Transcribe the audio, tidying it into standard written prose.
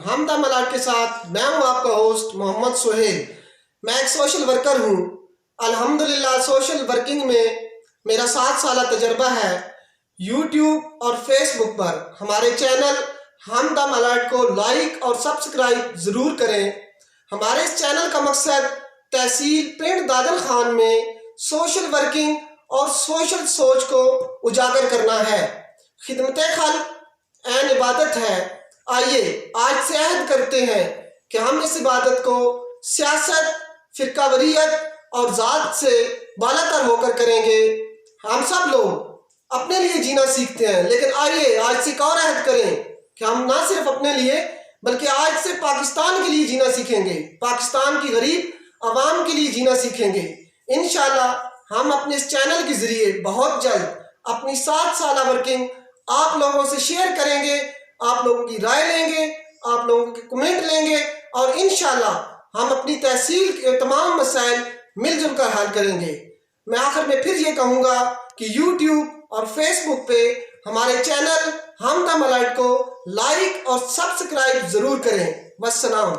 ہم دا ملاٹ کے ساتھ میں ہوں آپ کا ہوسٹ محمد سہیل۔ میں ایک سوشل ورکر ہوں۔ الحمدللہ سوشل ورکنگ میں میرا 7 سالہ تجربہ ہے۔ یوٹیوب اور فیس بک پر ہمارے چینل ہم دا ملاٹ کو لائک اور سبسکرائب ضرور کریں۔ ہمارے اس چینل کا مقصد تحصیل پنڈ دادل خان میں سوشل ورکنگ اور سوشل سوچ کو اجاگر کرنا ہے۔ خدمت خلق عین عبادت ہے۔ آئیے آج سے عہد کرتے ہیں کہ ہم اس عبادت کو سیاست، فرقہ واریت اور ذات سے بالاتر ہو کر کریں گے۔ ہم سب لوگ اپنے لیے جینا سیکھتے ہیں، لیکن آئیے آج سے ایک اور عہد کریں کہ ہم نہ صرف اپنے لیے بلکہ آج سے پاکستان کے لیے جینا سیکھیں گے، پاکستان کی غریب عوام کے لیے جینا سیکھیں گے۔ انشاءاللہ ہم اپنے اس چینل کے ذریعے بہت جلد اپنی 7 سالہ ورکنگ آپ لوگوں سے شیئر کریں گے، آپ لوگوں کی رائے لیں گے، آپ لوگوں کے کمنٹ لیں گے، اور انشاءاللہ ہم اپنی تحصیل کے تمام مسائل مل جل کر حل کریں گے۔ میں آخر میں پھر یہ کہوں گا کہ یوٹیوب اور فیس بک پہ ہمارے چینل ہم دا ملاٹ کو لائک اور سبسکرائب ضرور کریں۔ والسلام۔